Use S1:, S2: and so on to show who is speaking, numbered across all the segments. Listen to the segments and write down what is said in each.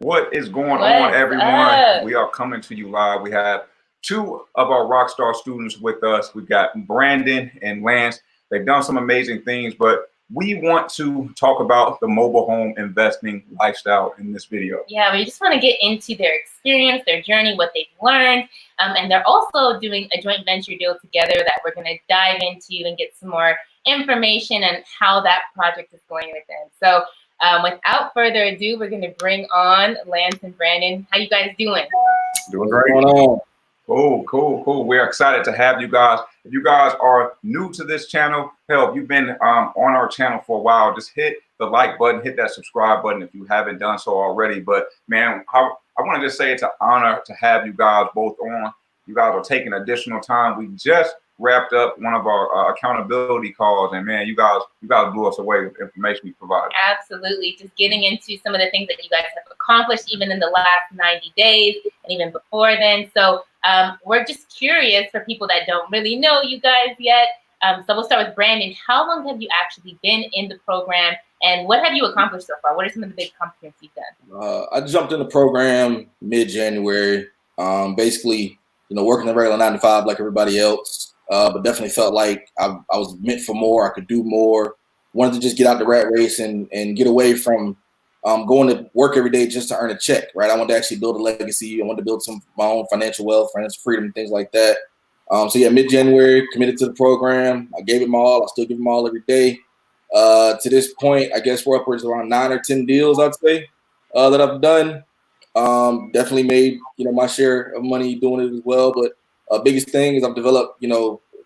S1: What is going on,
S2: What's
S1: everyone?
S2: up?
S1: We are coming to you live. We have two of our Rockstar students with us. We've got Brandon and Lance. They've done some amazing things, but we want to talk about the mobile home investing lifestyle in this video.
S2: Yeah, we just want to get into their experience, their journey, what they've learned. And they're also doing a joint venture deal together that we're going to dive into and get some more information on how that project is going with them. So without further ado, we're going to bring on Lance and Brandon. How you guys doing?
S1: Doing great. Cool. We're excited to have you guys. If you guys are new to this channel, hell, if you've been on our channel for a while, just hit the like button, hit that subscribe button if you haven't done so already. But man, I want to just say it's an honor to have you guys both on. You guys are taking additional time. We just wrapped up one of our accountability calls, and man, you guys blew us away with the information we provided.
S2: Absolutely. Just getting into some of the things that you guys have accomplished even in the last 90 days and even before then. So we're just curious for people that don't really know you guys yet. So we'll start with Brandon. How long have you actually been in the program, and what have you accomplished so far? What are some of the big accomplishments you've done?
S3: I jumped in the program mid-January, basically, working the regular 9 to 5 like everybody else, but definitely felt like I was meant for more. I could do more. Wanted to just get out the rat race and get away from going to work every day just to earn a check, right? I wanted to actually build a legacy. I wanted to build my own financial wealth, financial freedom, and things like that. So yeah, mid-January, committed to the program. I gave it my all. I still give them all every day. To this point, I guess we're upwards around 9 or 10 deals, I'd say, that I've done. Definitely made, my share of money doing it as well. But biggest thing is I've developed,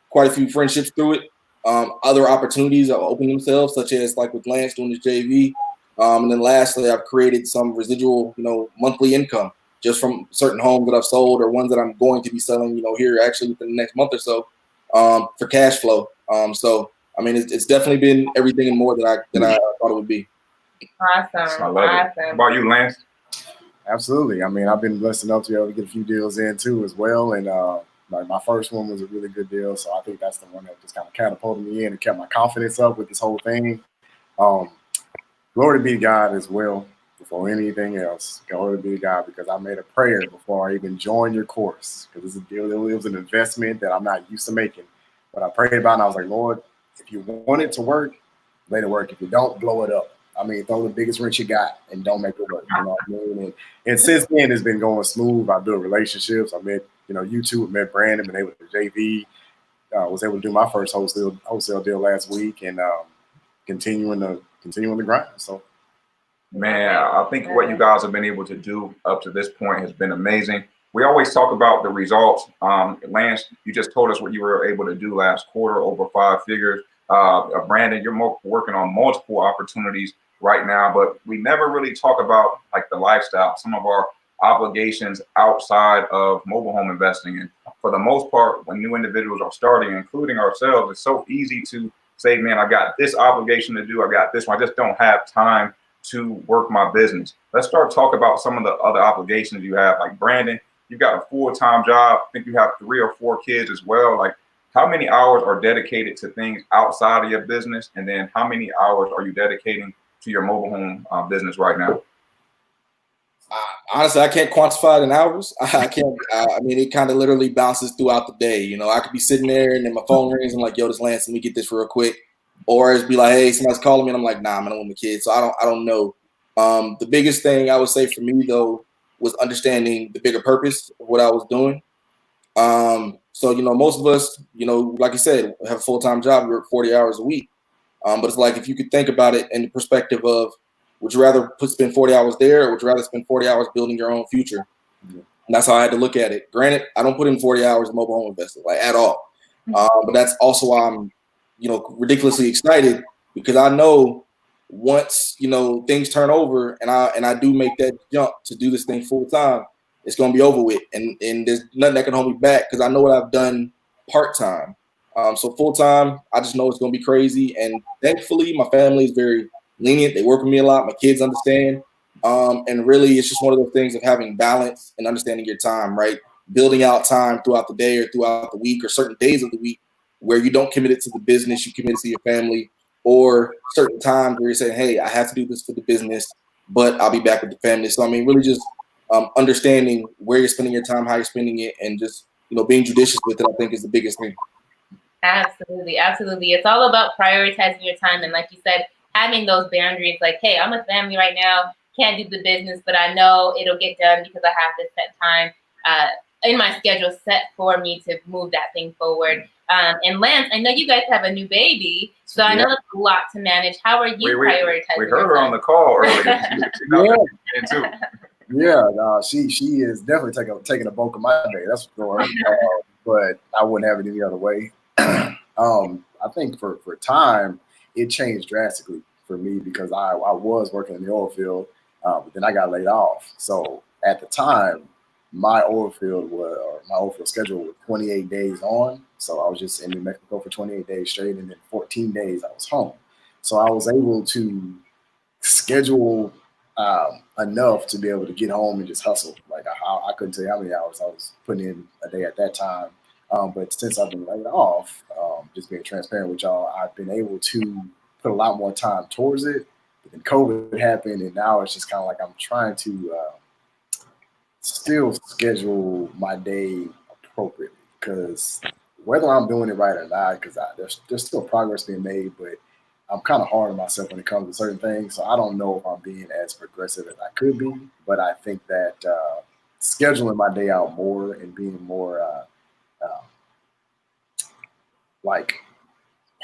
S3: quite a few friendships through it. Other opportunities have opened themselves, such as like with Lance doing his JV. And then lastly, I've created some residual, monthly income just from certain homes that I've sold or ones that I'm going to be selling, here actually within the next month or so, for cash flow. So, I mean, it's definitely been everything and more that I thought it would be.
S2: Awesome.
S1: I love it. How about you, Lance?
S4: Absolutely. I mean, I've been blessed enough to be able to get a few deals in too as well. And like my first one was a really good deal. So I think that's the one that just kind of catapulted me in and kept my confidence up with this whole thing. Glory be to God as well before anything else. Glory be to God, because I made a prayer before I even joined your course, because it's a deal. It was an investment that I'm not used to making. But I prayed about it and I was like, Lord, if you want it to work, let it work. If you don't, blow it up. I mean, throw the biggest wrench you got and don't make it work. You know what I mean? And since then, it's been going smooth. I built relationships. I met, you two, met Brandon, been able to JV. Was able to do my first wholesale deal last week, and continuing the grind. So,
S1: man, I think what you guys have been able to do up to this point has been amazing. We always talk about the results. Lance, you just told us what you were able to do last quarter, over 5 figures. Brandon, you're working on multiple opportunities right now, but we never really talk about like the lifestyle, some of our obligations outside of mobile home investing. And for the most part, when new individuals are starting, including ourselves, it's so easy to say, man, I got this obligation to do. I got this one. I just don't have time to work my business. Let's start talking about some of the other obligations you have. Like Brandon, you've got a full-time job. I think you have 3 or 4 kids as well. Like, how many hours are dedicated to things outside of your business? And then how many hours are you dedicating to your mobile home business right now?
S3: Honestly, I can't quantify it in hours. I can't. I mean, it kind of literally bounces throughout the day. I could be sitting there and then my phone rings and I'm like, yo, this Lance, let me get this real quick. Or it's be like, hey, somebody's calling me and I'm like, nah, I'm with my kids. So I don't know. The biggest thing I would say for me though was understanding the bigger purpose of what I was doing. So, most of us, like I said, have a full-time job, we work 40 hours a week. But it's like, if you could think about it in the perspective of, would you rather spend 40 hours there, or would you rather spend 40 hours building your own future? And that's how I had to look at it. Granted, I don't put in 40 hours in mobile home investing, like at all. But that's also why I'm, ridiculously excited, because I know once, things turn over and I do make that jump to do this thing full time, it's going to be over with. And there's nothing that can hold me back, because I know what I've done part-time. So full-time, I just know it's going to be crazy. And thankfully, my family is very lenient. They work with me a lot. My kids understand. And really, it's just one of those things of having balance and understanding your time, right? Building out time throughout the day or throughout the week or certain days of the week where you don't commit it to the business, you commit it to your family, or certain times where you're saying, hey, I have to do this for the business. but I'll be back with the family. So I mean, really just understanding where you're spending your time, how you're spending it, and just being judicious with it. I think is the biggest thing.
S2: Absolutely, absolutely. It's all about prioritizing your time, and like you said, having those boundaries. Like, hey, I'm with family right now, can't do the business, but I know it'll get done because I have this set time in my schedule set for me to move that thing forward. And Lance, I know you guys have a new baby, so I know that's a lot to manage. How are you prioritizing?
S1: We heard her on the call earlier.
S4: She is definitely taking a bulk of my day. That's for sure. But I wouldn't have it any other way. I think for time, it changed drastically for me because I was working in the oil field, but then I got laid off. So at the time, my oil field schedule was 28 days on. So I was just in New Mexico for 28 days straight, and then 14 days I was home. So I was able to schedule enough to be able to get home and just hustle. Like I couldn't tell you how many hours I was putting in a day at that time. But since I've been laid off, just being transparent with y'all, I've been able to put a lot more time towards it. But then COVID happened, and now it's just kind of like I'm trying to still schedule my day appropriately, because whether I'm doing it right or not, because there's still progress being made, but I'm kind of hard on myself when it comes to certain things. So I don't know if I'm being as progressive as I could be, but I think that scheduling my day out more and being more like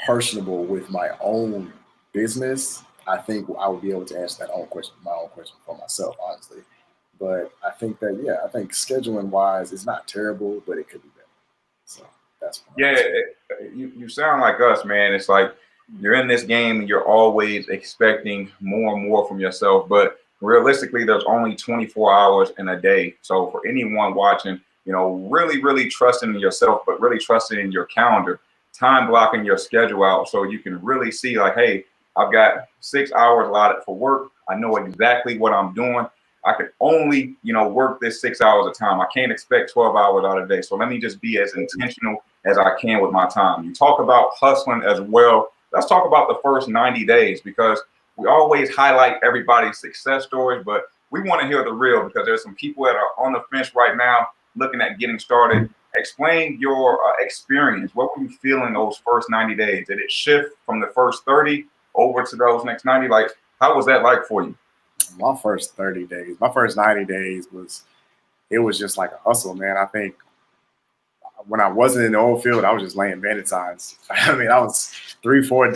S4: personable with my own business, I think I would be able to answer my own question for myself, honestly. But I think that, I think scheduling wise is not terrible, but it could be better. So that's
S1: you sound like us, man. It's like you're in this game and you're always expecting more and more from yourself, but realistically, there's only 24 hours in a day. So for anyone watching, really, really trusting in yourself, but really trusting in your calendar, time blocking your schedule out so you can really see like, hey, I've got 6 hours allotted for work. I know exactly what I'm doing. I can only, work this 6 hours of time. I can't expect 12 hours out of the day. So let me just be as intentional as I can with my time. You talk about hustling as well. Let's talk about the first 90 days, because we always highlight everybody's success stories, but we want to hear the real, because there's some people that are on the fence right now looking at getting started. Explain your experience. What were you feeling those first 90 days? Did it shift from the first 30 over to those next 90? Like, how was that like for you?
S4: My first 90 days was just like a hustle, man. I think when I wasn't in the oil field, I was just laying bandit signs. I mean, I was 3 or 4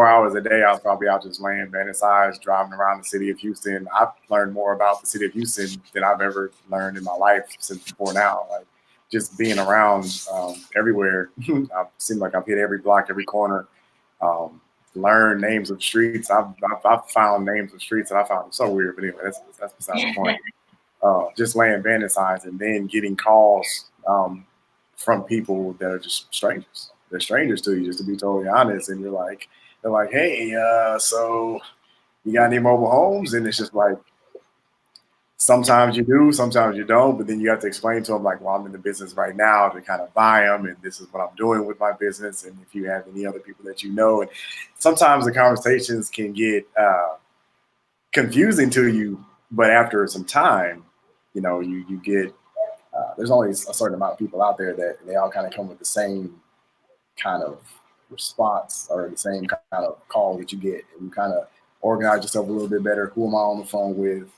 S4: hours a day. I was probably out just laying bandit signs, driving around the city of Houston. I've learned more about the city of Houston than I've ever learned in my life since before now. Like, just being around everywhere. I seem like I've hit every block, every corner. Learn names of streets. I've found names of streets that I found so weird, but anyway, that's beside the point. Just laying bandit signs and then getting calls from people that are just strangers. They're strangers to you, just to be totally honest. And they're like, hey, so you got any mobile homes? And it's just like, sometimes you do, sometimes you don't, but then you have to explain to them like, well, I'm in the business right now to kind of buy them, and this is what I'm doing with my business, and if you have any other people that you know. And sometimes the conversations can get confusing to you, but after some time, you get there's only a certain amount of people out there that they all kind of come with the same kind of response or the same kind of call that you get, and you kind of organize yourself a little bit better. Who am I on the phone with?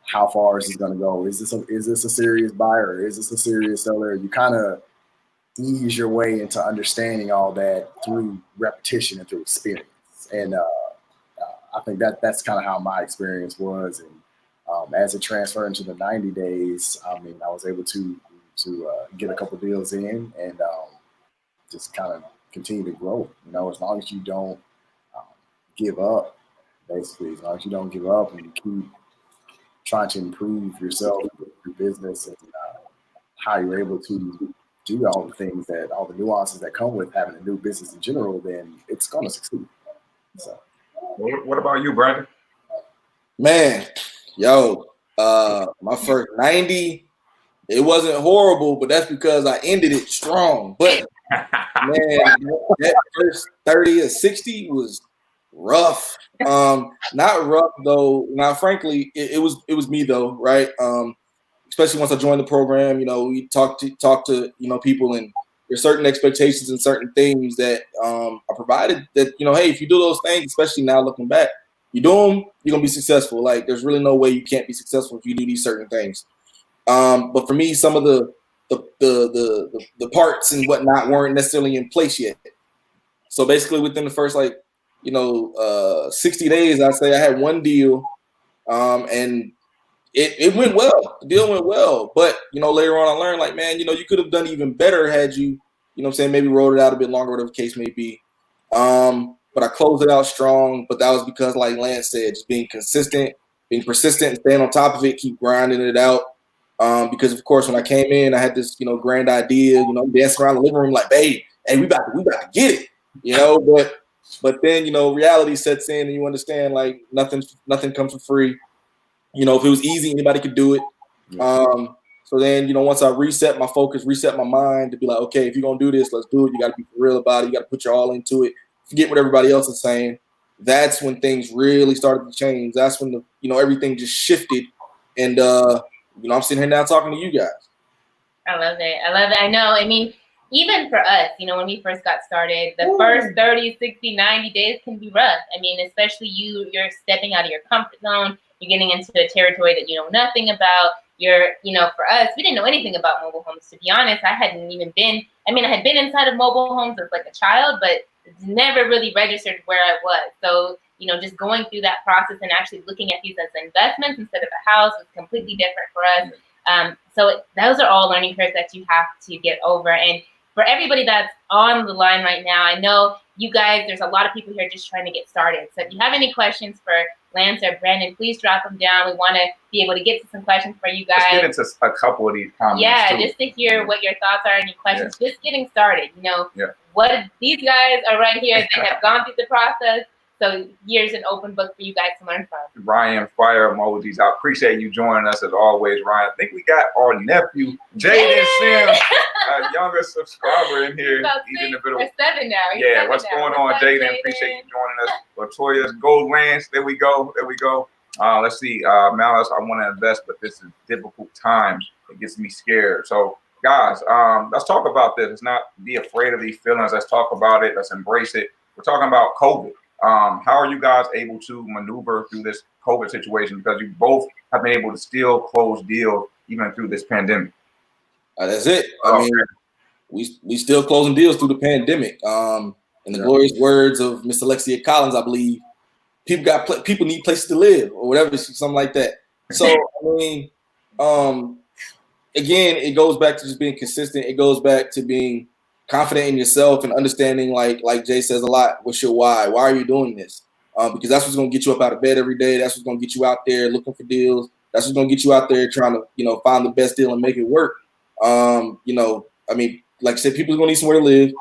S4: How far is this going to go? Is this a serious buyer? Is this a serious seller? You kind of ease your way into understanding all that through repetition and through experience. And I think that's kind of how my experience was. And as it transferred into the 90 days, I mean, I was able to get a couple deals in and just kind of continue to grow. As long as you don't give up, basically, as long as you don't give up and you keep trying to improve yourself, your business, and how you're able to do all the nuances that come with having a new business in general, then it's going to succeed. So,
S1: what about you, Brandon?
S3: Man, my first 90, it wasn't horrible, but that's because I ended it strong. But man, that first 30 or 60 was Rough. Not rough though. Now, frankly, it was me though, right? Especially once I joined the program, we talk to people, and there's certain expectations and certain things that are provided that, hey, if you do those things, especially now looking back, you do them, you're gonna be successful. Like, there's really no way you can't be successful if you do these certain things. But for me, some of the parts and whatnot weren't necessarily in place yet. So basically, within the first 60 days, I'd say I had one deal, and it went well. The deal went well, but later on I learned, like, man, you could have done even better had you, maybe rolled it out a bit longer, whatever the case may be. But I closed it out strong. But that was because, like Lance said, just being consistent, being persistent, and staying on top of it, keep grinding it out. Because of course, when I came in, I had this, grand idea, I'm dancing around the living room like, babe, hey, we about to get it, but then, reality sets in and you understand, like, nothing comes for free. If it was easy, anybody could do it. So then, once I reset my focus, reset my mind to be like, okay, if you're going to do this, let's do it. You got to be for real about it. You got to put your all into it. Forget what everybody else is saying. That's when things really started to change. That's when everything just shifted. And, I'm sitting here now talking to you guys.
S2: I love it. I know. I mean, even for us, when we first got started, the first 30, 60, 90 days can be rough. I mean, especially you're stepping out of your comfort zone. You're getting into a territory that you know nothing about. For us, we didn't know anything about mobile homes. To be honest, I had been inside of mobile homes as like a child, but it's never really registered where I was. So, just going through that process and actually looking at these as investments instead of a house was completely different for us. So those are all learning curves that you have to get over. And for everybody that's on the line right now, I know you guys, there's a lot of people here just trying to get started. So if you have any questions for Lance or Brandon, please drop them down. We want to be able to get to some questions for you guys.
S1: Let's get into a couple of these comments.
S2: Yeah,
S1: too.
S2: just to hear what your thoughts are, any questions. Just getting started.
S1: Yeah.
S2: What these guys are right here. They have gone through the process. So here's an open book for you guys to learn from.
S1: Ryan, fire emojis. I appreciate you joining us as always, Ryan. I think we got our nephew, Jaden Sims, a younger subscriber in here.
S2: He's in the middle. Or 7 now.
S1: Yeah, what's going on, Jaden? Appreciate you joining us. Latoya's Gold Lance. There we go. Let's see. Malice, I want to invest, but this is difficult times. It gets me scared. So, guys, let's talk about this. Let's not be afraid of these feelings. Let's talk about it. Let's embrace it. We're talking about COVID. How are you guys able to maneuver through this COVID situation? Because you both have been able to still close deals even through this pandemic.
S3: That's it. I mean, we still closing deals through the pandemic. In the glorious words of Miss Alexia Collins, I believe, people need places to live or whatever, something like that. So I mean, again, it goes back to just being consistent. It goes back to being confident in yourself and understanding, like Jay says a lot, what's your why? Why are you doing this? Because that's what's going to get you up out of bed every day. That's what's going to get you out there looking for deals. That's what's going to get you out there trying to, find the best deal and make it work. I mean, like I said, people are going to need somewhere to live.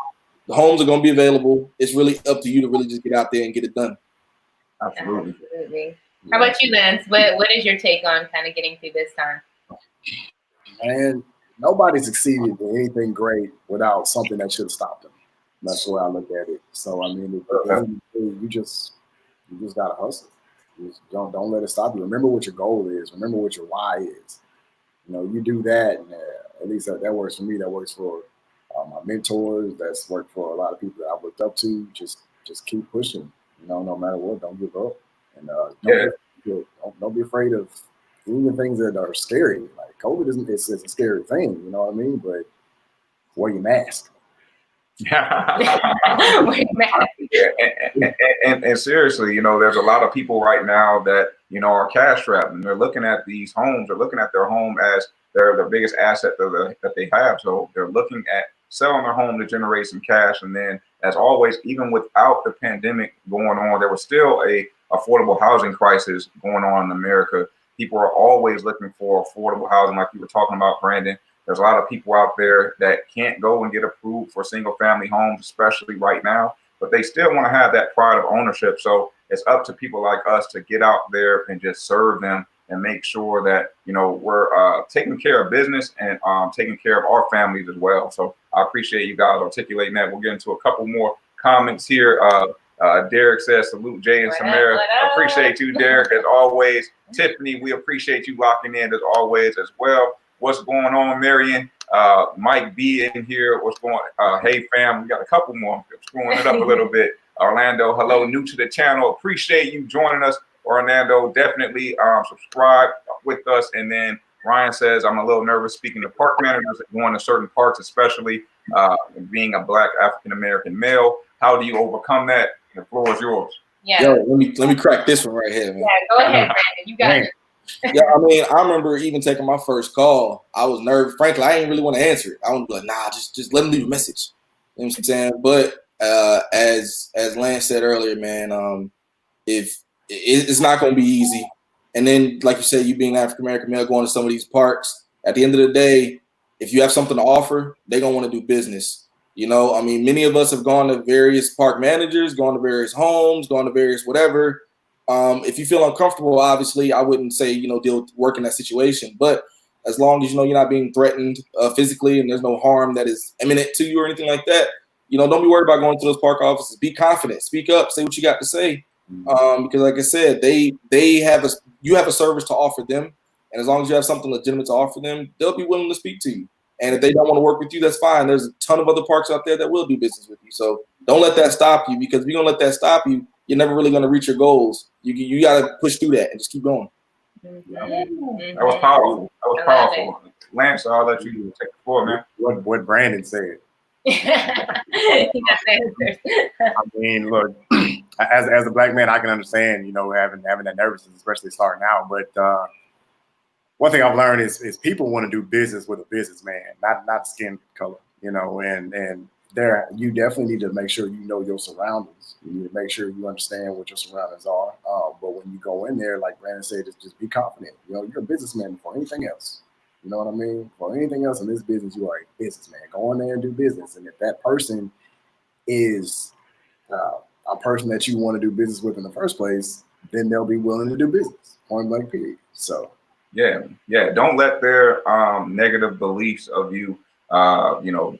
S3: The homes are going to be available. It's really up to you to really just get out there and get it done.
S2: Absolutely. How about you, Lance? What is your take on kind of getting through this time?
S4: And nobody succeeded in anything great without something that should have stopped them. That's the way I look at it. So I mean, you just gotta hustle. You just don't let it stop you. Remember what your goal is. Remember what your why is. You do that, and at least that works for me. That works for my mentors. That's worked for a lot of people that I've looked up to. Just keep pushing. No matter what, don't give up, and don't be afraid of even things that are scary. Like COVID isn't it's a scary thing, you know what I mean? But wear your mask.
S1: And seriously, there's a lot of people right now that are cash strapped, and they're looking at these homes. They're looking at their home as the biggest asset that they have. So they're looking at selling their home to generate some cash. And then, as always, even without the pandemic going on, there was still a affordable housing crisis going on in America. People are always looking for affordable housing, like you were talking about, Brandon. There's a lot of people out there that can't go and get approved for single family homes, especially right now, but they still want to have that pride of ownership. So it's up to people like us to get out there and just serve them and make sure that, we're taking care of business and taking care of our families as well. So I appreciate you guys articulating that. We'll get into a couple more comments here. Derek says, salute Jay and
S2: What up,
S1: Samara.
S2: what up?
S1: Appreciate you, Derek, as always. Tiffany, we appreciate you locking in as always as well. What's going on, Marion? Mike B in here. What's going on? Hey, fam. We got a couple more. Screwing it up a little bit. Orlando, hello, new to the channel. Appreciate you joining us, Orlando. Definitely subscribe with us. And then Ryan says, I'm a little nervous speaking to park managers going to certain parks, especially being a Black African-American male. How do you overcome that? The floor is yours.
S2: Yeah.
S3: Yo, let me crack this one right here, man.
S2: Yeah, go ahead, Brandon. You got it.
S3: Yeah, I mean, I remember even taking my first call. I was nervous. Frankly, I didn't really want to answer it. I was like, nah, just let him leave a message. You know what I'm saying? But as Lance said earlier, man, if it's not going to be easy. And then, like you said, you being African American male going to some of these parks. At the end of the day, if you have something to offer, they're gonna want to do business. You know, I mean, many of us have gone to various park managers, gone to various homes, gone to various whatever. If you feel uncomfortable, obviously, I wouldn't say, work in that situation. But as long as you're not being threatened physically and there's no harm that is imminent to you or anything like that, don't be worried about going to those park offices. Be confident, speak up, say what you got to say. Because, like I said, you have a service to offer them, and as long as you have something legitimate to offer them, they'll be willing to speak to you. And if they don't want to work with you, that's fine. There's a ton of other parks out there that will do business with you. So don't let that stop you, because if you're gonna let that stop you, you're never really gonna reach your goals. You gotta push through that and just keep going.
S2: Mm-hmm.
S1: That was powerful. That was powerful. Lance, I'll let you take the floor, man.
S4: What Brandon said.
S2: I
S4: mean, look, as a Black man, I can understand, having that nervousness, especially starting out. But one thing I've learned is people want to do business with a businessman, not skin color, and there you definitely need to make sure you know your surroundings. You need to make sure you understand what your surroundings are. But when you go in there, like Brandon said, just be confident. You're a businessman before anything else. You know what I mean? For anything else in this business, you are a businessman. Go in there and do business. And if that person is a person that you want to do business with in the first place, then they'll be willing to do business. Point blank, period. So,
S1: yeah. Don't let their negative beliefs of you,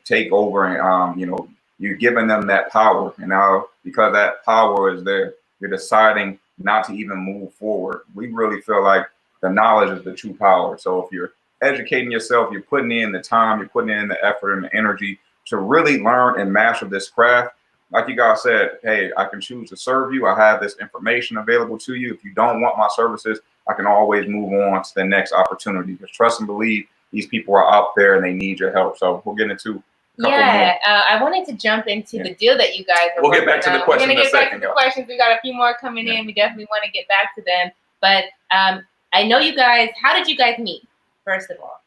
S1: take over, and you're giving them that power. And now, because that power is there, you're deciding not to even move forward. We really feel like the knowledge is the true power. So if you're educating yourself, you're putting in the time, you're putting in the effort and the energy to really learn and master this craft. Like you guys said, hey, I can choose to serve you. I have this information available to you. If you don't want my services, I can always move on to the next opportunity. Just trust and believe these people are out there and they need your help. So we'll get into a couple more.
S2: I wanted to jump into the deal that you guys are
S1: We'll get back to the questions in a second.
S2: We're going to get back to the questions. We got a few more coming in. We definitely want to get back to them. But I know you guys, how did you guys meet, first of all?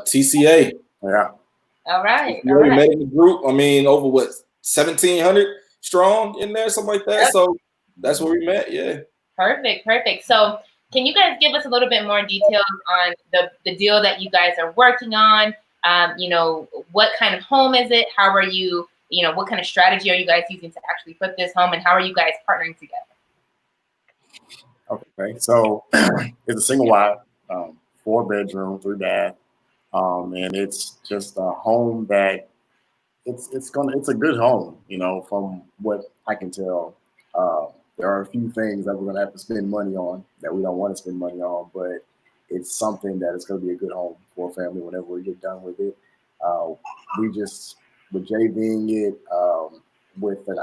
S3: TCA.
S4: Yeah.
S2: All right.
S3: We met in the group. I mean, over 1,700 strong in there, something like that. Yep. So that's where we met. Yeah.
S2: Perfect. So can you guys give us a little bit more details on the deal that you guys are working on? What kind of home is it? How are you, what kind of strategy are you guys using to actually flip this home, and how are you guys partnering together?
S4: Okay. So it's a single wide, 4-bedroom, 3-bath. And it's just a home that it's a good home, from what I can tell. There are a few things that we're gonna have to spend money on that we don't want to spend money on, but it's something that is gonna be a good home for a family whenever we get done with it. We just, with Jay being it, with an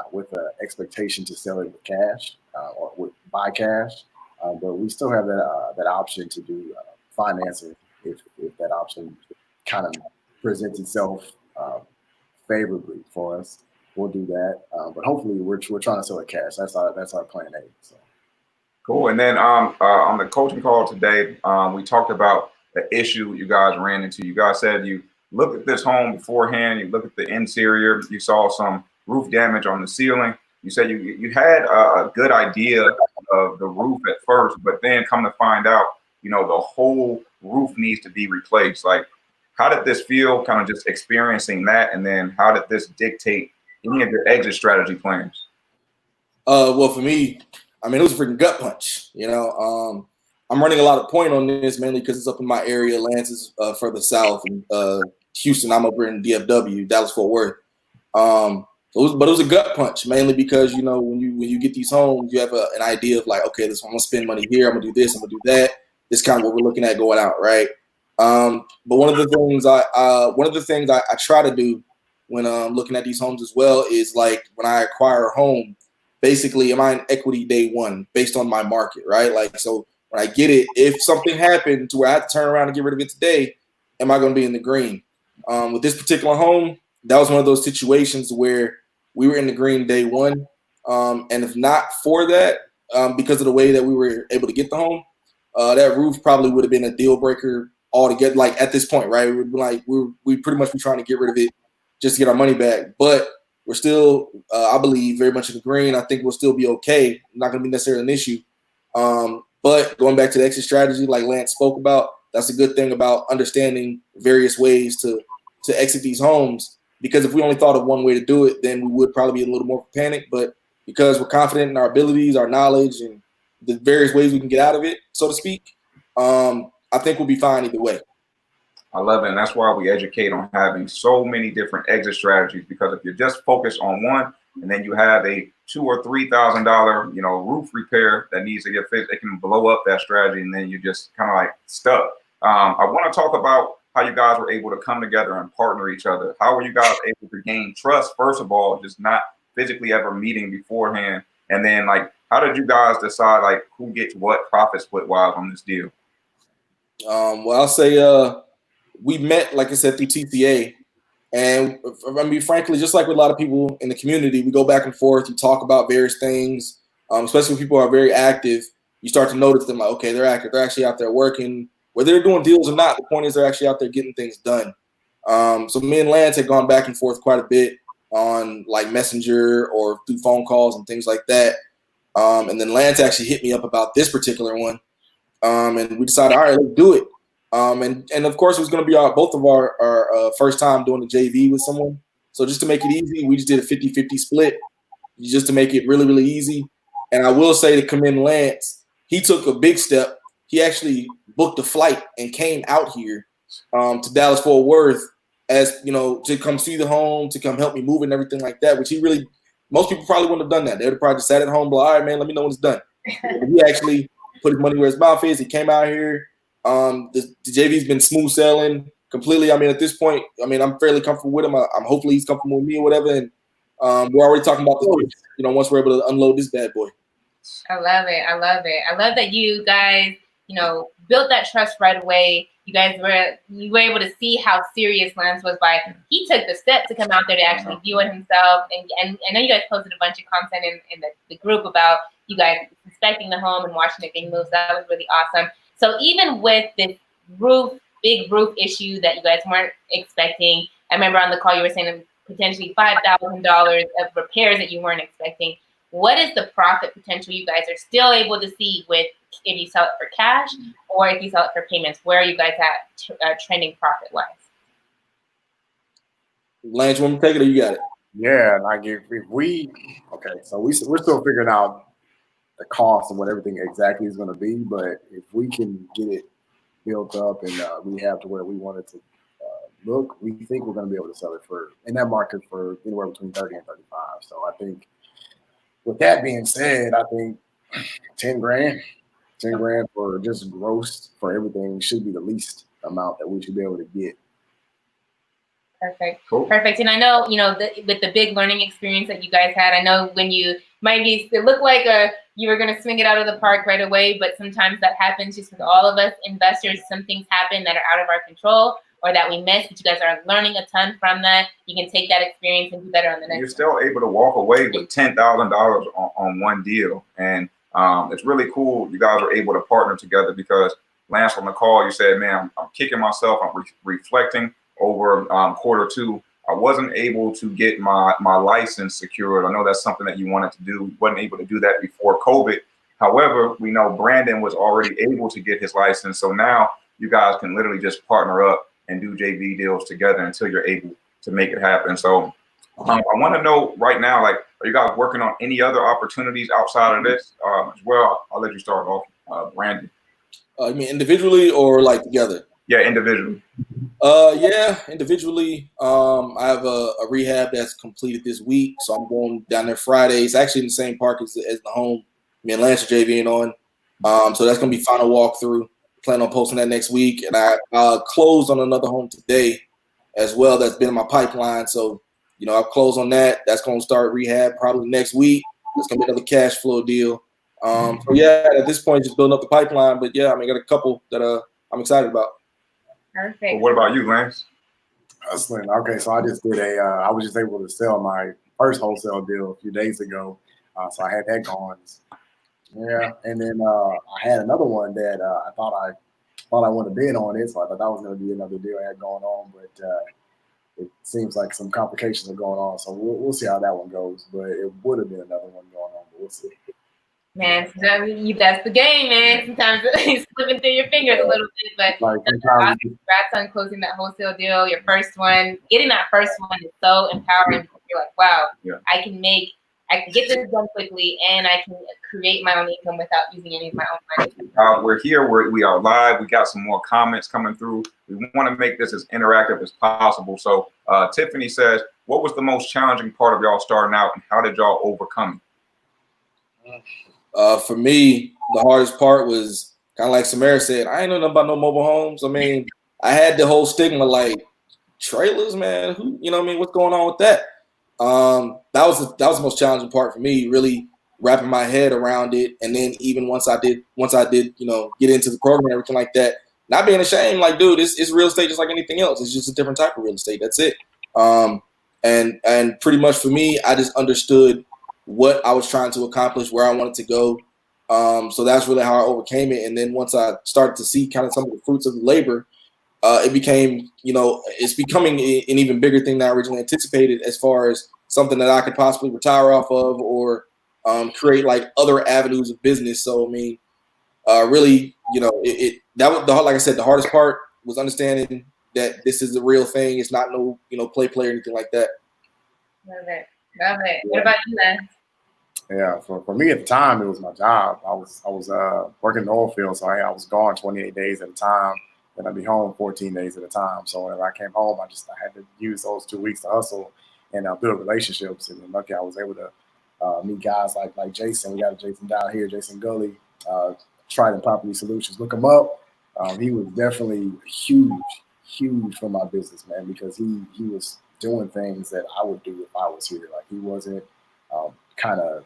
S4: expectation to sell it with cash or buy cash, but we still have that option to do financing if that option kind of presents itself favorably for us. We'll do that, but hopefully we're trying to sell it cash. That's our plan A. So.
S1: Cool. And then on the coaching call today, we talked about the issue you guys ran into. You guys said you looked at this home beforehand. You looked at the interior. You saw some roof damage on the ceiling. You said you had a good idea of the roof at first, but then come to find out, the whole roof needs to be replaced. Like, how did this feel, kind of just experiencing that? And then how did this dictate any of your exit strategy plans?
S3: Well, for me, I mean, it was a freaking gut punch. I'm running a lot of point on this mainly because it's up in my area. Lance is further south, and Houston, I'm over in DFW, Dallas Fort Worth. But it was a gut punch, mainly because, you know, when you get these homes, you have an idea of like, okay, I'm gonna spend money here, I'm gonna do this, I'm gonna do that. This is kind of what we're looking at going out, right? But one of the things I try to do when looking at these homes as well is like when I acquire a home, basically, am I in equity day one based on my market, right? Like, so when I get it, if something happened to where I have to turn around and get rid of it today, am I going to be in the green? With this particular home, that was one of those situations where we were in the green day one. And if not for that, because of the way that we were able to get the home, that roof probably would have been a deal breaker altogether. Like at this point, right? We pretty much be trying to get rid of it just to get our money back. But we're still, I believe, very much in the green. I think we'll still be okay. Not going to be necessarily an issue. But going back to the exit strategy, like Lance spoke about, that's a good thing about understanding various ways to exit these homes. Because if we only thought of one way to do it, then we would probably be a little more panicked. But because we're confident in our abilities, our knowledge, and the various ways we can get out of it, so to speak, I think we'll be fine either way.
S1: I love it, and that's why we educate on having so many different exit strategies. Because if you're just focused on one, and then you have a $2,000 or $3,000, roof repair that needs to get fixed, it can blow up that strategy, and then you're just kind of like stuck. I want to talk about how you guys were able to come together and partner each other. How were you guys able to gain trust? First of all, just not physically ever meeting beforehand, and then like, how did you guys decide like who gets what profit split wise on this deal?
S3: Well, I'll say we met, like I said, through TCA. And I mean, frankly, just like with a lot of people in the community, we go back and forth. You talk about various things, especially when people are very active. You start to notice them like, okay, they're active. They're actually out there working. Whether they're doing deals or not, the point is they're actually out there getting things done. So me and Lance had gone back and forth quite a bit on like Messenger or through phone calls and things like that. And then Lance actually hit me up about this particular one. And we decided, all right, let's do it. And of course, it was going to be both of our first time doing the JV with someone. So just to make it easy, we just did a 50-50 split just to make it really, really easy. And I will say to commend Lance, he took a big step. He actually booked a flight and came out here to Dallas-Fort Worth as, to come see the home, to come help me move and everything like that, which most people probably wouldn't have done that. They would have probably just sat at home, like, all right, man, let me know when it's done. He actually put his money where his mouth is. He came out here. The JV's been smooth sailing completely. I mean, at this point, I'm fairly comfortable with him. I'm hopefully he's comfortable with me or whatever. And we're already talking about the once we're able to unload this bad boy.
S2: I love it. I love it. I love that you guys, built that trust right away. You were able to see how serious Lance was by he took the step to come out there to actually view it himself. And I know you guys posted a bunch of content in the group about you guys inspecting the home and watching it being moved. So that was really awesome. So even with this big roof issue that you guys weren't expecting, I remember on the call you were saying potentially $5,000 of repairs that you weren't expecting. What is the profit potential you guys are still able to see with if you sell it for cash or if you sell it for payments? Where are you guys at trending profit-wise?
S3: Lance, you want me to take it or you got it?
S4: Yeah, like so we're still figuring out the cost and what everything exactly is going to be, but if we can get it built up and we have to where we want it to look, we think we're going to be able to sell it in that market for anywhere between 30 and 35. So I think with that being said, I think 10 grand for just gross for everything should be the least amount that we should be able to get.
S2: Perfect.
S1: Cool.
S2: Perfect. And I know, with the big learning experience that you guys had, I know when it looked like you were going to swing it out of the park right away, but sometimes that happens just with all of us investors. Some things happen that are out of our control or that we missed, but you guys are learning a ton from that. You can take that experience and do better on the next.
S1: You're still able to walk away with $10,000 on one deal. And it's really cool you guys were able to partner together because Lance, on the call, you said, man, I'm kicking myself. I'm reflecting over quarter two. I wasn't able to get my license secured. I know that's something that you wanted to do. Wasn't able to do that before COVID. However, we know Brandon was already able to get his license. So now you guys can literally just partner up and do JV deals together until you're able to make it happen. So I want to know right now, like, are you guys working on any other opportunities outside of this as well? I'll let you start off, Brandon.
S3: You mean individually or like together?
S1: Yeah, individually.
S3: Yeah, individually, I have a rehab that's completed this week, so I'm going down there Friday. It's actually in the same park as the home me and Lance are JVing on. So that's gonna be final walkthrough. Plan on posting that next week, and I closed on another home today as well. That's been in my pipeline. So I've closed on that. That's gonna start rehab probably next week. It's gonna be another cash flow deal. So yeah, at this point, just building up the pipeline. But yeah, I mean, I got a couple that I'm excited about.
S2: Perfect.
S1: Well, what about you, Lance?
S4: Hustling. Okay, so I just did I was just able to sell my first wholesale deal a few days ago. So I had that going. Yeah, and then I had another one that I thought I wanted to bid on it, so I thought that was going to be another deal I had going on, but it seems like some complications are going on, so we'll see how that one goes. But it would have been another one going on, but we'll see.
S2: Man, that's the game, man. Sometimes it's slipping through your fingers a little bit, but congrats on closing that wholesale deal, your first one. Getting that first one is so empowering. You're like, wow,
S1: yeah.
S2: I can get this done quickly, and I can create my own income without using any of my own money.
S1: We're here. We are live. We got some more comments coming through. We want to make this as interactive as possible. So Tiffany says, what was the most challenging part of y'all starting out, and how did y'all overcome it?
S3: For me, the hardest part was kind of like Samara said, I ain't know nothing about no mobile homes. I mean, I had the whole stigma like trailers, man. What's going on with that? That was the most challenging part for me, really wrapping my head around it. And then even once I did, get into the program and everything like that, not being ashamed, like, dude, it's real estate just like anything else. It's just a different type of real estate. That's it. And pretty much for me, I just understood what I was trying to accomplish, where I wanted to go. So that's really how I overcame it. And then once I started to see kind of some of the fruits of the labor, it became, it's becoming an even bigger thing than I originally anticipated, as far as something that I could possibly retire off of or create like other avenues of business. So, I mean, really, that was like I said, the hardest part was understanding that this is the real thing. It's not no, play or anything like that.
S2: Love it. What about you, Lance?
S4: Yeah, for me at the time, it was my job. I was working in the oil field, so I was gone 28 days at a time. Then I'd be home 14 days at a time. So whenever I came home, I had to use those 2 weeks to hustle and build relationships. And lucky I was able to meet guys like Jason. We got Jason down here, Jason Gully, Trident Property Solutions. Look him up. He was definitely huge for my business, man, because he was doing things that I would do if I was here. Like, he wasn't kind of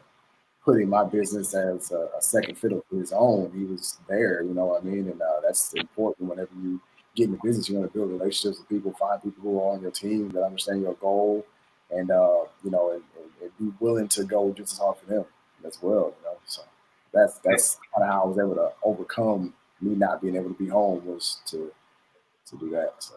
S4: putting my business as a second fiddle to his own. He was there, you know what I mean? And that's important. Whenever you get in the business, you want to build relationships with people, find people who are on your team that understand your goal, and and be willing to go just as hard for them as well. So that's kind of how I was able to overcome me not being able to be home, was to do that. So.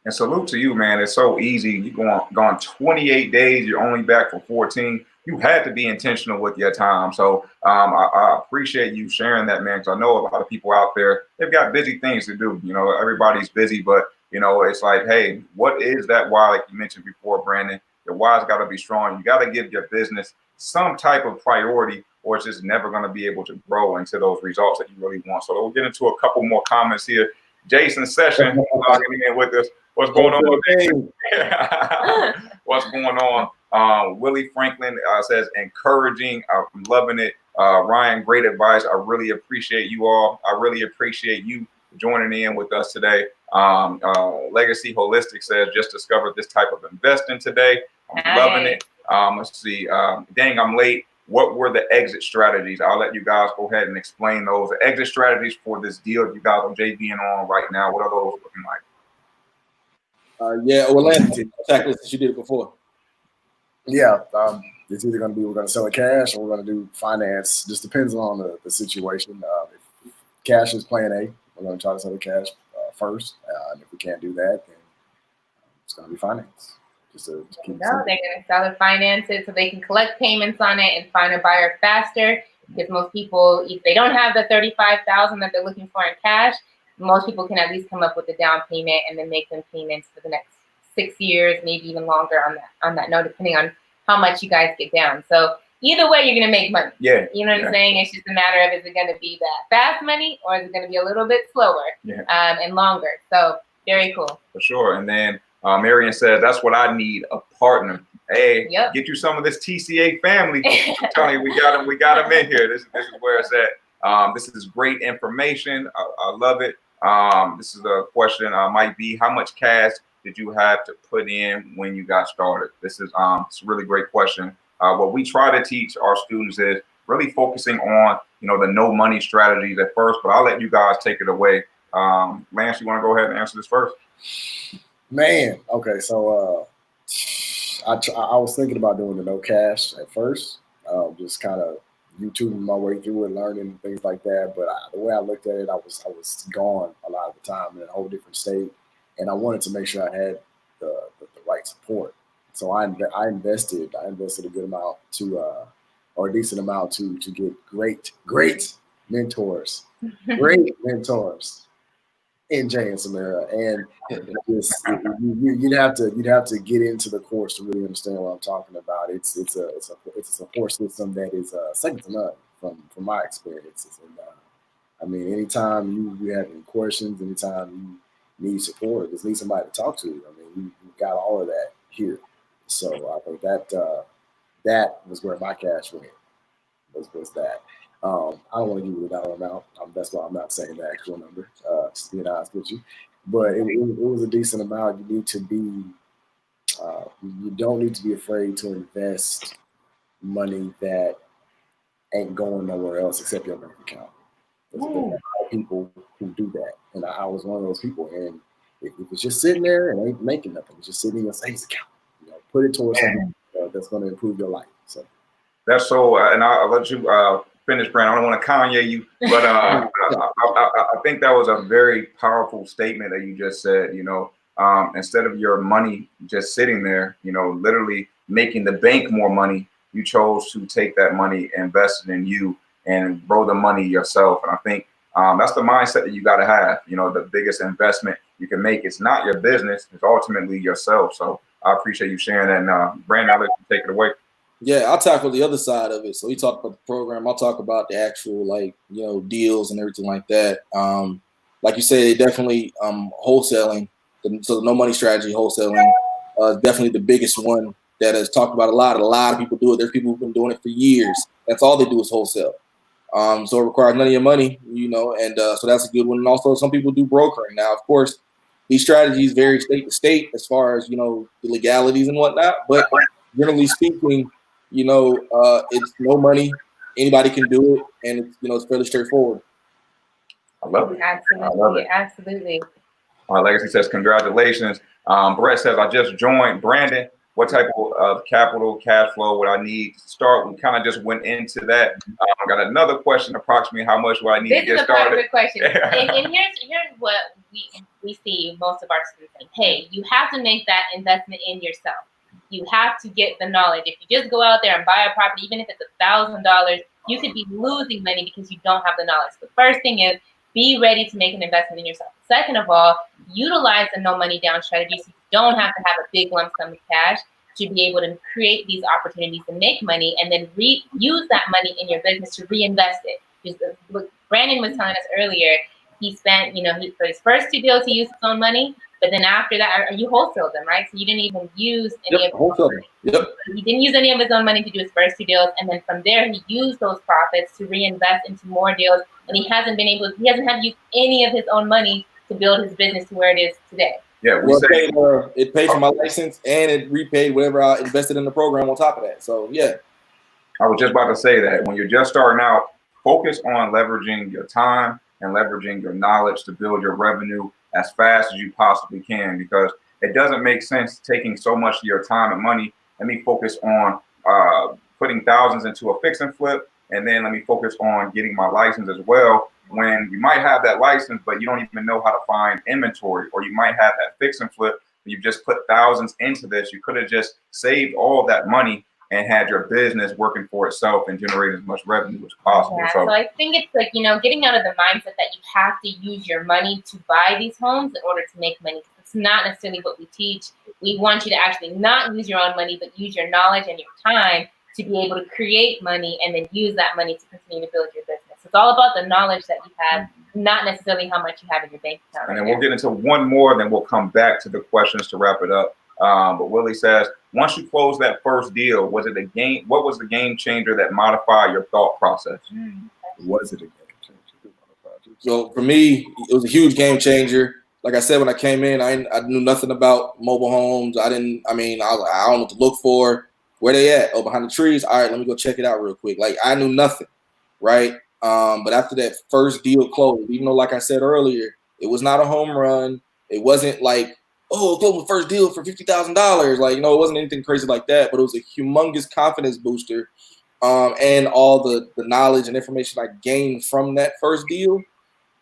S1: And salute to you, man. It's so easy. You've gone 28 days. You're only back for 14. You had to be intentional with your time. So I appreciate you sharing that, man, because I know a lot of people out there, they've got busy things to do. Everybody's busy, but, it's like, hey, what is that why? Like you mentioned before, Brandon, your why's got to be strong. You got to give your business some type of priority, or it's just never going to be able to grow into those results that you really want. So we'll get into a couple more comments here. Jason Session logging in with us. What's going on? What's going on? Willie Franklin says, encouraging. I'm loving it. Ryan, great advice. I really appreciate you all. I really appreciate you joining in with us today. Legacy Holistic says, just discovered this type of investing today. I'm loving it. Let's see. Dang, I'm late. What were the exit strategies? I'll let you guys go ahead and explain those. The exit strategies for this deal you guys are JVing on right now. What are those looking like?
S3: Orlando, exactly as you did it before.
S4: Yeah, it's either going to be we're going to sell it cash or we're going to do finance. Just depends on the situation. If cash is plan A, we're going to try to sell the cash first. And if we can't do that, then it's going to be finance. Just to keep it simple.
S2: They're going to sell it, finance it, so they can collect payments on it and find a buyer faster. Because most people, if they don't have the $35,000 that they're looking for in cash, most people can at least come up with a down payment and then make them payments for the next 6 years, maybe even longer on that note, depending on how much you guys get down. So either way, you're going to make money.
S1: Yeah.
S2: You know what I'm saying? It's just a matter of, is it going to be that fast money or is it going to be a little bit slower and longer? So Very cool.
S1: For sure. And then Marion says, that's what I need, a partner. Hey,
S2: Yep.
S1: get you some of this TCA family. I'm telling you, we got them in here. This is where it's at. This is great information. I love it. This is a question, might be, how much cash did you have to put in when you got started? This is it's a really great question. What we try to teach our students is really focusing on, the no money strategies at first, but I'll let you guys take it away. Lance, you want to go ahead and answer this first?
S4: Man, okay, so I was thinking about doing the no cash at first, just kind of YouTubing my way through it, learning things like that. But the way I looked at it, I was gone a lot of the time in a whole different state, and I wanted to make sure I had the right support. So I invested a good amount or a decent amount to get great mentors, great mentors in Jay and Samara, and you'd have to get into the course to really understand what I'm talking about. It's a support system that is second to none from my experiences. And I mean, anytime you have any questions, anytime you need support, just need somebody to talk to. I mean, you got all of that here. So I think that was where my cash went. Was that. I don't want to give you the dollar amount. That's why I'm not saying the actual number, just being honest with you. But it was a decent amount. You need to be, you don't need to be afraid to invest money that ain't going nowhere else except your bank account. There's a lot of people who do that. And I was one of those people. And if it's just sitting there and ain't making nothing, it's just sitting in your savings account. Put it towards something that's going to improve your life. So
S1: that's so, and I'll let you finish, Brandon. I don't want to Kanye you, but I think that was a very powerful statement that you just said. Instead of your money just sitting there, literally making the bank more money, you chose to take that money, invest it in you, and grow the money yourself. And I think that's the mindset that you got to have. The biggest investment you can make, it's not your business, it's ultimately yourself. So I appreciate you sharing that. And Brandon, I'll let you take it away.
S3: Yeah, I'll tackle the other side of it. So we talked about the program. I'll talk about the actual, deals and everything like that. Like you said, definitely wholesaling. So the no money strategy, wholesaling, definitely the biggest one that is talked about a lot. A lot of people do it. There's people who've been doing it for years. That's all they do is wholesale. So it requires none of your money, and so that's a good one. And also some people do brokering. Now, of course, these strategies vary state to state as far as, the legalities and whatnot. But generally speaking, it's no money. Anybody can do it. And it's fairly straightforward.
S1: I love it.
S2: Absolutely.
S1: I love it.
S2: Absolutely.
S1: Legacy says, congratulations. Brett says, I just joined. Brandon, what type of capital cash flow would I need to start? We kind of just went into that. I got another question, approximately how much would I need to get started?
S2: This is a question. And here's what we see most of our students saying. Hey, you have to make that investment in yourself. You have to get the knowledge. If you just go out there and buy a property, even if it's $1,000, you could be losing money because you don't have the knowledge. The first thing is be ready to make an investment in yourself. Second of all, utilize the no money down strategy so you don't have to have a big lump sum of cash to be able to create these opportunities to make money and then use that money in your business to reinvest it. Just what Brandon was telling us earlier, he spent, for his first 2 deals, he used his own money. But then after that, you wholesaled them, right? So you didn't even use any of his own money.
S3: Yep.
S2: He didn't use any of his own money to do his first 2 deals. And then from there, he used those profits to reinvest into more deals. And he hasn't had to use any of his own money to build his business to where it is today.
S1: Yeah,
S3: it paid for my license and it repaid whatever I invested in the program on top of that. So, yeah.
S1: I was just about to say that when you're just starting out, focus on leveraging your time and leveraging your knowledge to build your revenue as fast as you possibly can, because it doesn't make sense taking so much of your time and money. Let me focus on putting thousands into a fix and flip, and then let me focus on getting my license as well, when you might have that license, but you don't even know how to find inventory, or you might have that fix and flip, you've just put thousands into this. You could have just saved all of that money and had your business working for itself and generating as much revenue as possible.
S2: Yeah, so I think it's like, getting out of the mindset that you have to use your money to buy these homes in order to make money. It's not necessarily what we teach. We want you to actually not use your own money, but use your knowledge and your time to be able to create money and then use that money to continue to build your business. So It's all about the knowledge that you have, not necessarily how much you have in your bank account.
S1: And then we'll get into one more, then we'll come back to the questions to wrap it up. But Willie says, once you close that first deal, was it a game? What was the game changer that modified your thought process?
S4: Was it a game changer?
S3: So for me, it was a huge game changer. Like I said, when I came in, I knew nothing about mobile homes. I don't know what to look for. Where they at? Oh, behind the trees. All right, let me go check it out real quick. Like I knew nothing, right? But after that first deal closed, even though, like I said earlier, it was not a home run. It wasn't like, oh, close the first deal for $50,000. Like, it wasn't anything crazy like that. But it was a humongous confidence booster, and all the knowledge and information I gained from that first deal.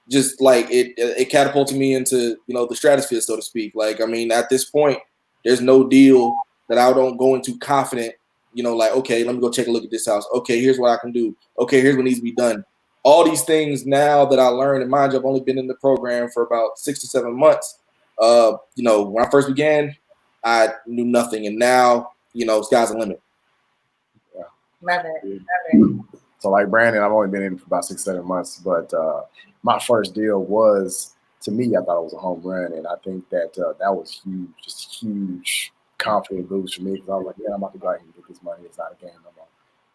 S3: Just like it catapulted me into, the stratosphere, so to speak. Like, I mean, at this point, there's no deal that I don't go into confident, like, okay, let me go take a look at this house. Okay, here's what I can do. Okay, here's what needs to be done. All these things now that I learned, and mind you, I've only been in the program for about 6 to 7 months. When I first began, I knew nothing. And now, sky's the limit.
S2: Yeah. Love it.
S4: So like Brandon, I've only been in for about 6, 7 months, but my first deal was, to me, I thought it was a home run. And I think that that was huge, just huge confident boost for me, because I was like, yeah, I'm about to go out here and get this money. It's not a game no more.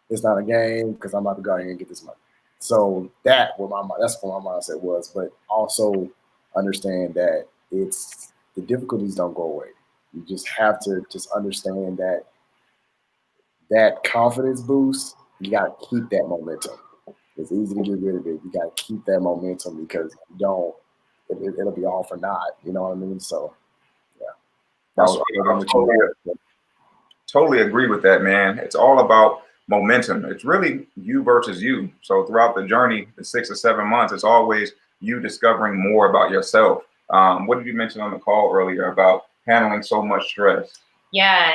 S4: It's not a game because I'm about to go out here and get this money. So that's what my mindset was. But also understand that the difficulties don't go away. You just have to just understand that confidence boost, you got to keep that momentum. It's easy to get rid of it. You got to keep that momentum, because if you don't, it'll be all for naught. You know what I mean? So, yeah.
S1: Totally agree with that, man. It's all about momentum. It's really you versus you. So throughout the journey, the 6 or 7 months, it's always you discovering more about yourself. What did you mention on the call earlier about handling so much stress?
S2: Yeah,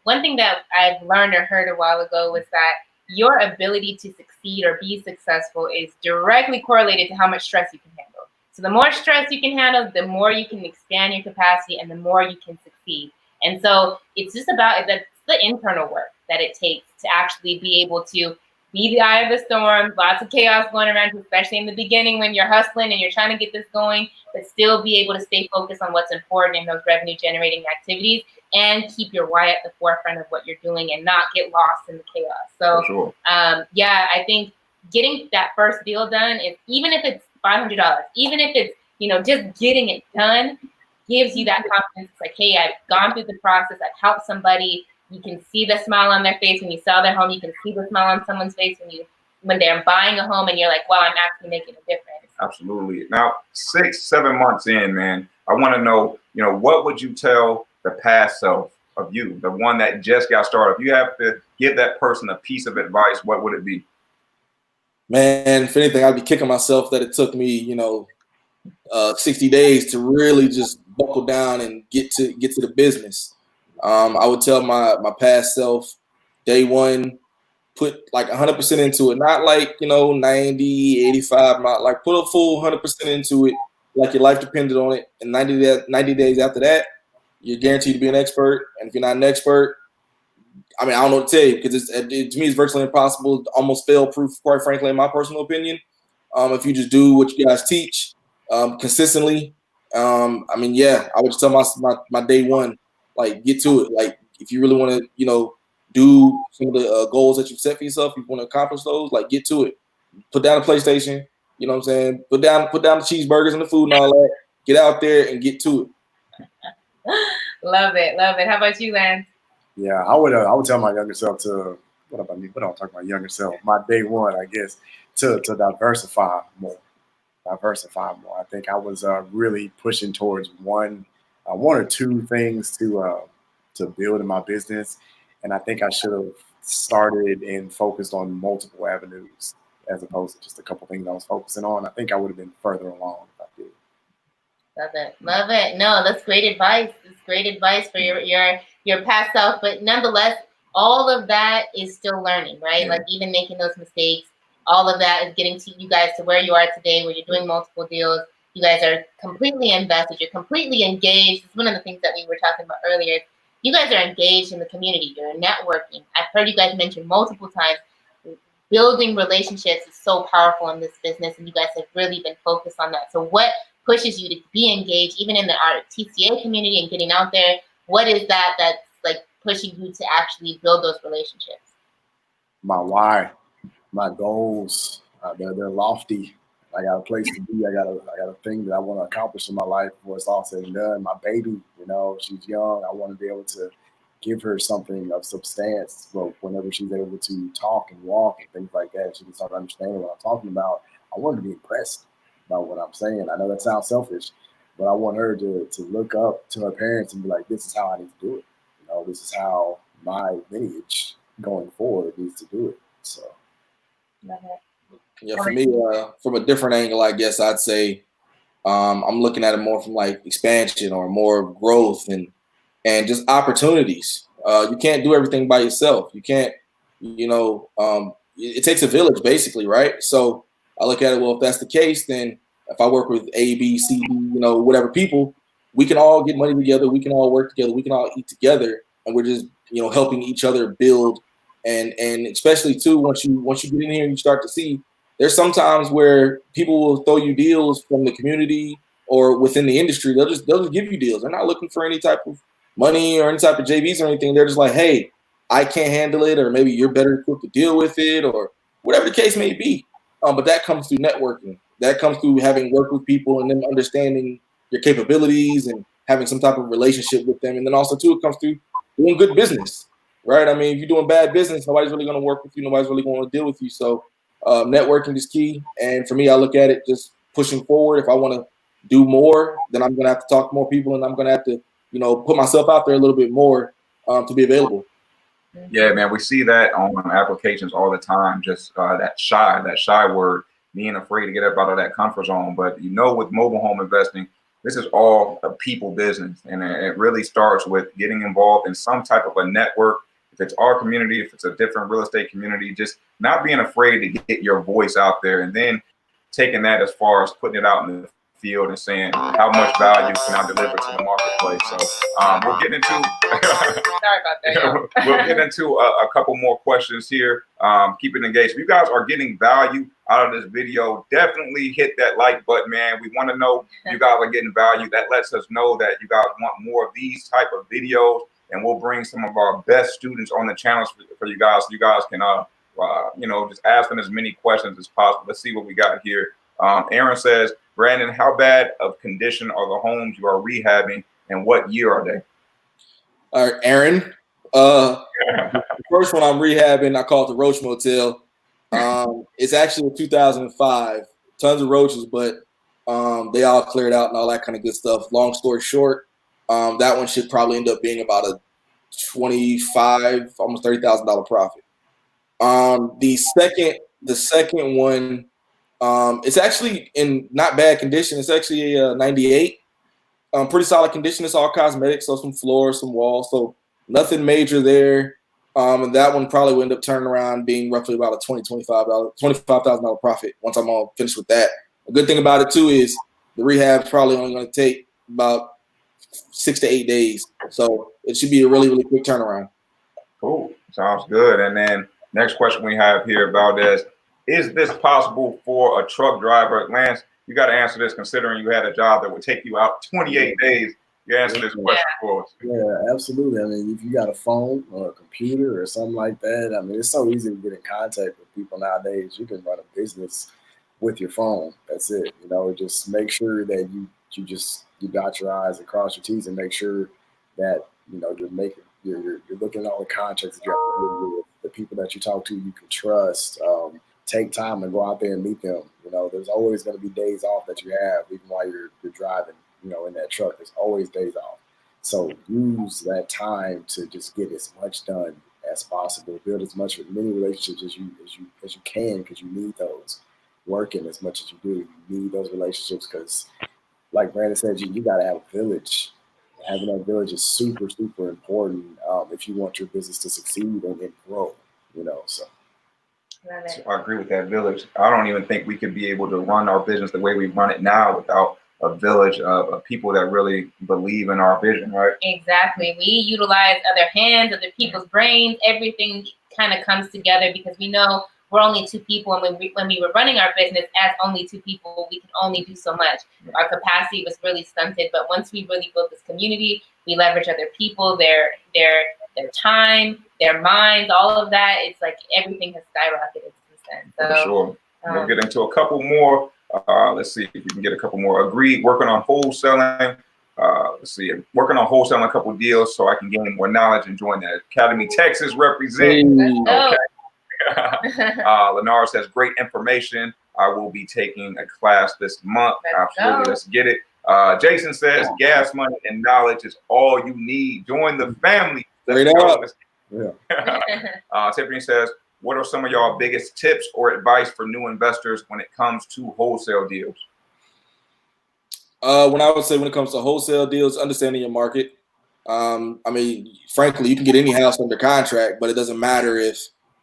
S2: one thing that I've learned or heard a while ago was that your ability to succeed or be successful is directly correlated to how much stress you can handle. So the more stress you can handle, the more you can expand your capacity and the more you can succeed. And so it's just about the internal work that it takes to actually be able to be the eye of the storm, lots of chaos going around you, especially in the beginning when you're hustling and you're trying to get this going, but still be able to stay focused on what's important in those revenue generating activities and keep your why at the forefront of what you're doing and not get lost in the chaos. So,
S1: sure.
S2: I think getting that first deal done, even if it's $500, even if it's, just getting it done, gives you that confidence. It's like, hey, I've gone through the process. I've helped somebody. You can see the smile on their face when you sell their home. You can see the smile on someone's face when they're buying a home, and you're like, wow, I'm actually making a difference.
S1: Absolutely. Now, 6, 7 months in, man, I want to know, what would you tell the past self of you, the one that just got started? If you have to give that person a piece of advice, what would it be?
S3: Man, if anything, I'd be kicking myself that it took me, 60 days to really just buckle down and get to the business. I would tell my past self, day one, put like 100% into it. Not like, 90, 85, not like put a full 100% into it, like your life depended on it. And 90 days after that, you're guaranteed to be an expert. And if you're not an expert, I don't know what to tell you, because to me, it's virtually impossible, almost fail-proof, quite frankly, in my personal opinion. If you just do what you guys teach consistently, I would just tell my day one, like, get to it. Like, if you really want to, do some of the goals that you've set for yourself, if you want to accomplish those, like, get to it. Put down the PlayStation, you know what I'm saying? Put down the cheeseburgers and the food and all that. Get out there and get to it.
S2: Love it. How about you, Lance?
S4: Yeah, I would tell my younger self to, what about me? What am I talking about? Younger self, my day one, I guess, to diversify more. I think I was really pushing towards one or two things to build in my business, and I think I should have started and focused on multiple avenues as opposed to just a couple things I was focusing on. I think I would have been further along if I did.
S2: Love it. No, that's great advice. It's great advice for your past self, but nonetheless, all of that is still learning, right?
S1: Yeah.
S2: Like, even making those mistakes, all of that is getting to you guys to where you are today, where you're doing multiple deals. You guys are completely invested. You're completely engaged. It's one of the things that we were talking about earlier. You guys are engaged in the community. You're networking. I've heard you guys mention multiple times building relationships is so powerful in this business, and you guys have really been focused on that. So what pushes you to be engaged, even in our TCA community and getting out there? What is that that's like pushing you to actually build those relationships?
S4: My why, my goals, they're lofty. I got a place to be. I got a thing that I want to accomplish in my life before it's all said and done. My baby, you know, she's young. I want to be able to give her something of substance. Well, whenever she's able to talk and walk and things like that, she can start understanding what I'm talking about. I want her to be impressed by what I'm saying. I know that sounds selfish, but I want her to look up to her parents and be like, this is how I need to do it. You know, this is how my lineage going forward needs to do it. So.
S3: Yeah, for me, from a different angle, I guess I'd say I'm looking at it more from like expansion or more growth and just opportunities. You can't do everything by yourself. You can't, it takes a village basically, right? So I look at it, well, if that's the case, then if I work with A, B, C, D, whatever people, we can all get money together. We can all work together. We can all eat together, and we're just, helping each other build. And especially too, once you get in here and you start to see, there's sometimes where people will throw you deals from the community or within the industry. They'll just give you deals. They're not looking for any type of money or any type of JVs or anything. They're just like, hey, I can't handle it, or maybe you're better equipped to deal with it, or whatever the case may be. But that comes through networking. That comes through having worked with people and them understanding your capabilities and having some type of relationship with them. And then also too, it comes through doing good business, right? I mean, if you're doing bad business, nobody's really going to work with you. Nobody's really going to deal with you. So networking is key. And for me, I look at it just pushing forward. If I want to do more, then I'm going to have to talk to more people, and I'm going to have to, put myself out there a little bit more to be available.
S1: Yeah, man, we see that on applications all the time. Just that shy word, being afraid to get up out of that comfort zone. But with mobile home investing, this is all a people business, and it really starts with getting involved in some type of a network. If it's our community, if it's a different real estate community, just not being afraid to get your voice out there, and then taking that as far as putting it out in the field and saying how much value can I deliver to the marketplace. So we'll get into
S2: sorry about that.
S1: we'll get into a couple more questions here. Keep it engaged. If you guys are getting value out of this video, definitely hit that like button, man. We want to know you guys are getting value. That lets us know that you guys want more of these type of videos, and we'll bring some of our best students on the channels for you guys, so you guys can just ask them as many questions as possible. Let's see what we got here. Aaron says, Brandon, how bad of condition are the homes you are rehabbing, and what year are they?
S3: All right, Aaron. The first one I'm rehabbing, I call it the Roach Motel. It's actually 2005. Tons of roaches, but they all cleared out and all that kind of good stuff. Long story short, that one should probably end up being about a $25,000, almost $30,000 profit. The second one, it's actually in not bad condition. It's actually a 98. Pretty solid condition. It's all cosmetic, so some floors, some walls, so nothing major there. And that one probably will end up turning around being roughly about a $25,000 profit once I'm all finished with that. A good thing about it too is the rehab's probably only going to take about 6 to 8 days, so it should be a really, really quick turnaround.
S1: Cool, sounds good. And then next question we have here, Valdez. Is this possible for a truck driver? Lance, you got to answer this, considering you had a job that would take you out 28 days. You answer this question for us.
S4: Yeah, absolutely. I mean, if you got a phone or a computer or something like that, I mean, it's so easy to get in contact with people nowadays. You can run a business with your phone. That's it. Just make sure that you dot your I's and cross your T's, and make sure that you're looking at all the contracts that you have to do with the people that you talk to. You can trust. Take time and go out there and meet them. There's always going to be days off that you have, even while you're driving, in that truck. There's always days off. So use that time to just get as much done as possible. Build as many relationships as you can, because you need those. Working as much as you do, you need those relationships, because, like Brandon said, you got to have a village. Having that village is super, super important if you want your business to succeed and grow. So.
S1: So I agree with that village. I don't even think we could be able to run our business the way we run it now without a village of people that really believe in our vision, right?
S2: Exactly. We utilize other hands, other people's brains. Everything kind of comes together because we know we're only 2 people, and when we were running our business as only 2 people, we can only do so much. Our capacity was really stunted, but once we really built this community, we leverage other people, their time, their minds, all of that. It's like everything has skyrocketed since then. So,
S1: for sure. We'll get into a couple more. Let's see if we can get a couple more. Agreed. Working on wholesaling. Let's see. Working on wholesaling a couple deals so I can gain more knowledge and join the Academy Texas represent. Okay. Lenara says, great information. I will be taking a class this month. Absolutely. Let's get it. Jason says, gas money and knowledge is all you need. Join the family.
S3: Straight up.
S4: Yeah.
S1: Tiffany says, what are some of y'all biggest tips or advice for new investors when it comes to wholesale deals?
S3: When I would say when it comes to wholesale deals, understanding your market. I mean, frankly, you can get any house under contract, but it doesn't matter if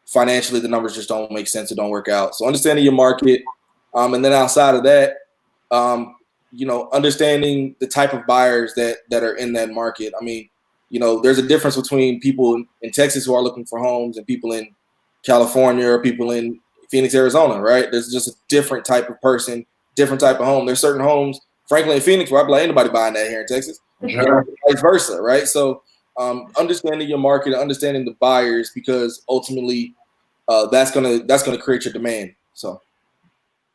S3: financially the numbers just don't make sense or don't work out. So understanding your market, and then outside of that, you know, understanding the type of buyers that are in that market. I mean, you know, there's a difference between people in Texas who are looking for homes and people in California or people in Phoenix, Arizona, right? There's just a different type of person, different type of home. There's certain homes, frankly, in Phoenix where I'd be like, anybody buying that here in Texas, vice versa, right? So understanding your market, understanding the buyers, because ultimately that's gonna create your demand. So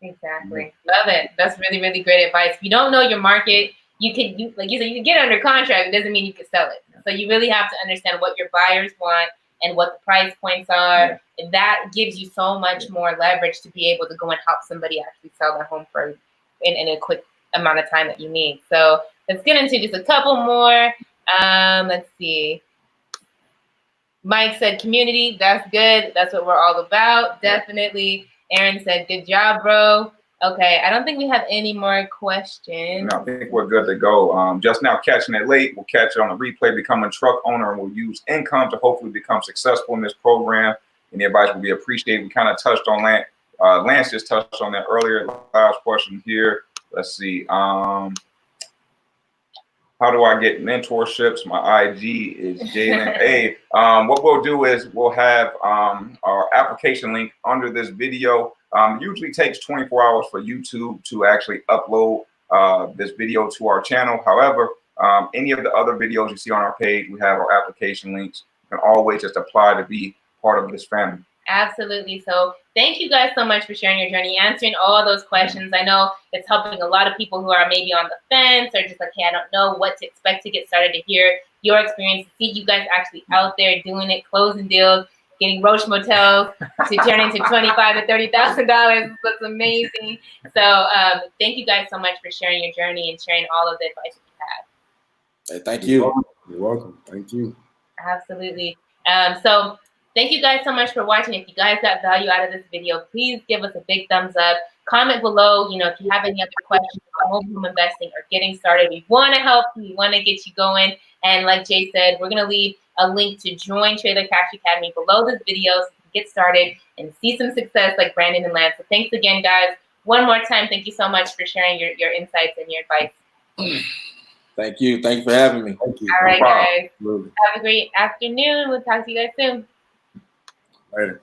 S2: exactly, love it. That's really, really great advice. If you don't know your market, like you said, you can get under contract. It doesn't mean you can sell it. So you really have to understand what your buyers want and what the price points are. And that gives you so much more leverage to be able to go and help somebody actually sell their home for in a quick amount of time that you need. So let's get into just a couple more. Let's see. Mike said community. That's good. That's what we're all about. Definitely. Aaron said, good job, bro. Okay, I don't think we have any more questions.
S1: No, I think we're good to go. Just now catching it late. We'll catch it on a replay, become a truck owner, and we'll use income to hopefully become successful in this program. Any advice will be appreciated. We kind of touched on that. Lance just touched on that earlier. Last question here. Let's see. How do I get mentorships? My IG is Jalen. Hey, what we'll do is we'll have our application link under this video. Usually takes 24 hours for YouTube to actually upload this video to our channel. However, any of the other videos you see on our page, we have our application links. You can always just apply to be part of this family.
S2: Absolutely. So thank you guys so much for sharing your journey, answering all those questions. I know it's helping a lot of people who are maybe on the fence or just like, hey, I don't know what to expect to get started, to hear your experience, to see you guys actually out there doing it, closing deals, getting Roche Motels to turn into $25,000 to $30,000. That's amazing. So thank you guys so much for sharing your journey and sharing all of the advice that you have.
S3: hey, thank you.
S4: You're welcome. Thank you.
S2: Absolutely. So thank you guys so much for watching. If you guys got value out of this video, please give us a big thumbs up. Comment below, you know, if you have any other questions about home investing or getting started. We want to help you. We want to get you going. And like Jay said, we're going to leave a link to join Trailer Cash Academy below this video so you can get started and see some success like Brandon and Lance. So thanks again, guys. One more time, thank you so much for sharing your insights and your advice.
S3: Thank you. Thank you for having me.
S4: Thank you.
S2: All right, guys.
S4: Absolutely.
S2: Have a great afternoon. We'll talk to you guys soon.
S4: Later.